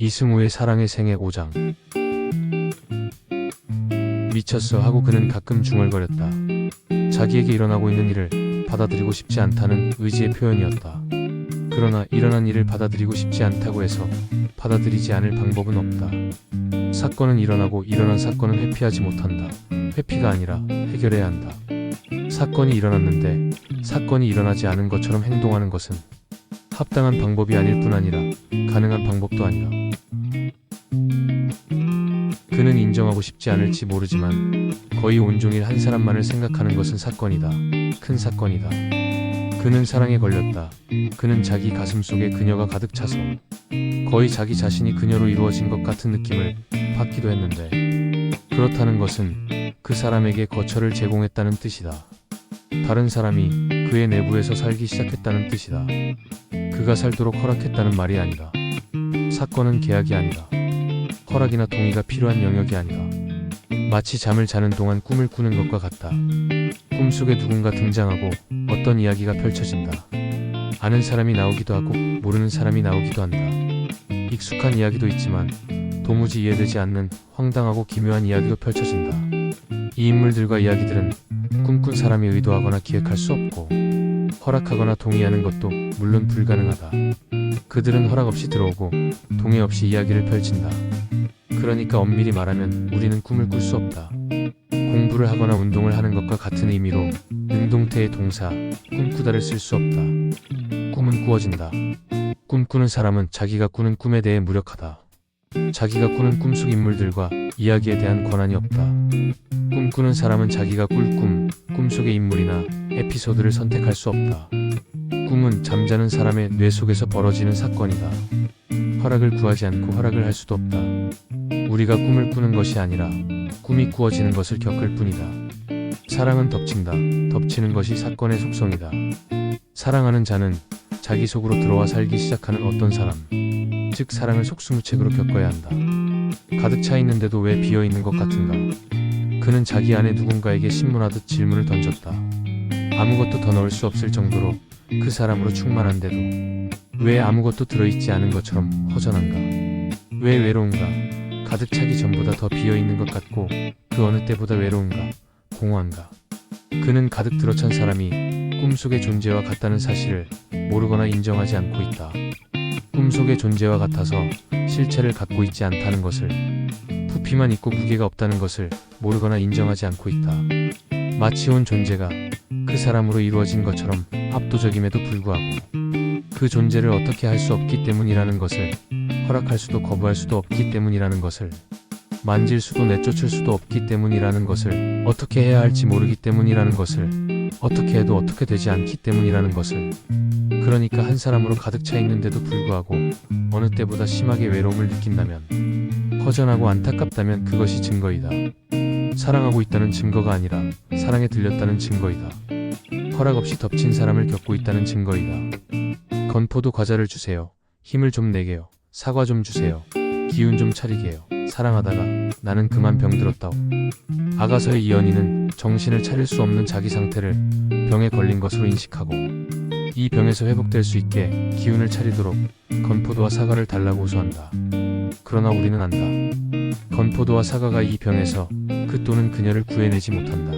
이승우의 사랑의 생애 5장. 미쳤어 하고 그는 가끔 중얼거렸다. 자기에게 일어나고 있는 일을 받아들이고 싶지 않다는 의지의 표현이었다. 그러나 일어난 일을 받아들이고 싶지 않다고 해서 받아들이지 않을 방법은 없다. 사건은 일어나고 일어난 사건은 회피하지 못한다. 회피가 아니라 해결해야 한다. 사건이 일어났는데 사건이 일어나지 않은 것처럼 행동하는 것은 합당한 방법이 아닐 뿐 아니라 가능한 방법도 아니라. 그는 인정하고 싶지 않을지 모르지만 거의 온종일 한 사람만을 생각하는 것은 사건이다. 큰 사건이다. 그는 사랑에 걸렸다. 그는 자기 가슴 속에 그녀가 가득 차서 거의 자기 자신이 그녀로 이루어진 것 같은 느낌을 받기도 했는데, 그렇다는 것은 그 사람에게 거처를 제공했다는 뜻이다. 다른 사람이 그의 내부에서 살기 시작했다는 뜻이다. 그가 살도록 허락했다는 말이 아니다. 사건은 계약이 아니다. 허락이나 동의가 필요한 영역이 아니다. 마치 잠을 자는 동안 꿈을 꾸는 것과 같다. 꿈속에 누군가 등장하고 어떤 이야기가 펼쳐진다. 아는 사람이 나오기도 하고 모르는 사람이 나오기도 한다. 익숙한 이야기도 있지만 도무지 이해되지 않는 황당하고 기묘한 이야기도 펼쳐진다. 이 인물들과 이야기들은 꿈꾼 사람이 의도하거나 기획할 수 없고 허락하거나 동의하는 것도 물론 불가능하다. 그들은 허락 없이 들어오고 동의 없이 이야기를 펼친다. 그러니까 엄밀히 말하면 우리는 꿈을 꿀 수 없다. 공부를 하거나 운동을 하는 것과 같은 의미로 능동태의 동사 꿈꾸다를 쓸 수 없다. 꿈은 꾸어진다. 꿈꾸는 사람은 자기가 꾸는 꿈에 대해 무력하다. 자기가 꾸는 꿈속 인물들과 이야기에 대한 권한이 없다. 꿈꾸는 사람은 자기가 꿀 꿈속의 인물이나 에피소드를 선택할 수 없다. 꿈은 잠자는 사람의 뇌 속에서 벌어지는 사건이다. 허락을 구하지 않고 허락을 할 수도 없다. 우리가 꿈을 꾸는 것이 아니라 꿈이 꾸어지는 것을 겪을 뿐이다. 사랑은 덮친다. 덮치는 것이 사건의 속성이다. 사랑하는 자는 자기 속으로 들어와 살기 시작하는 어떤 사람, 즉 사랑을 속수무책으로 겪어야 한다. 가득 차 있는데도 왜 비어 있는 것 같은가? 그는 자기 안에 누군가에게 신문하듯 질문을 던졌다. 아무것도 더 넣을 수 없을 정도로 그 사람으로 충만한데도 왜 아무것도 들어있지 않은 것처럼 허전한가? 왜 외로운가? 가득 차기 전보다 더 비어있는 것 같고 그 어느 때보다 외로운가? 공허한가? 그는 가득 들어찬 사람이 꿈속의 존재와 같다는 사실을 모르거나 인정하지 않고 있다. 꿈속의 존재와 같아서 실체를 갖고 있지 않다는 것을, 부피만 있고 무게가 없다는 것을 모르거나 인정하지 않고 있다. 마치 온 존재가 그 사람으로 이루어진 것처럼 압도적임에도 불구하고 그 존재를 어떻게 할 수 없기 때문이라는 것을, 허락할 수도 거부할 수도 없기 때문이라는 것을, 만질 수도 내쫓을 수도 없기 때문이라는 것을, 어떻게 해야 할지 모르기 때문이라는 것을, 어떻게 해도 어떻게 되지 않기 때문이라는 것을. 그러니까 한 사람으로 가득 차 있는데도 불구하고 어느 때보다 심하게 외로움을 느낀다면, 허전하고 안타깝다면 그것이 증거이다. 사랑하고 있다는 증거가 아니라 사랑에 들렸다는 증거이다. 허락 없이 덮친 사람을 겪고 있다는 증거이다. 건포도 과자를 주세요. 힘을 좀 내게요. 사과 좀 주세요. 기운 좀 차리게요. 사랑하다가 나는 그만 병들었다오. 아가서의 이 연인은 정신을 차릴 수 없는 자기 상태를 병에 걸린 것으로 인식하고 이 병에서 회복될 수 있게 기운을 차리도록 건포도와 사과를 달라고 호소한다. 그러나 우리는 안다. 건포도와 사과가 이 병에서 그 또는 그녀를 구해내지 못한다.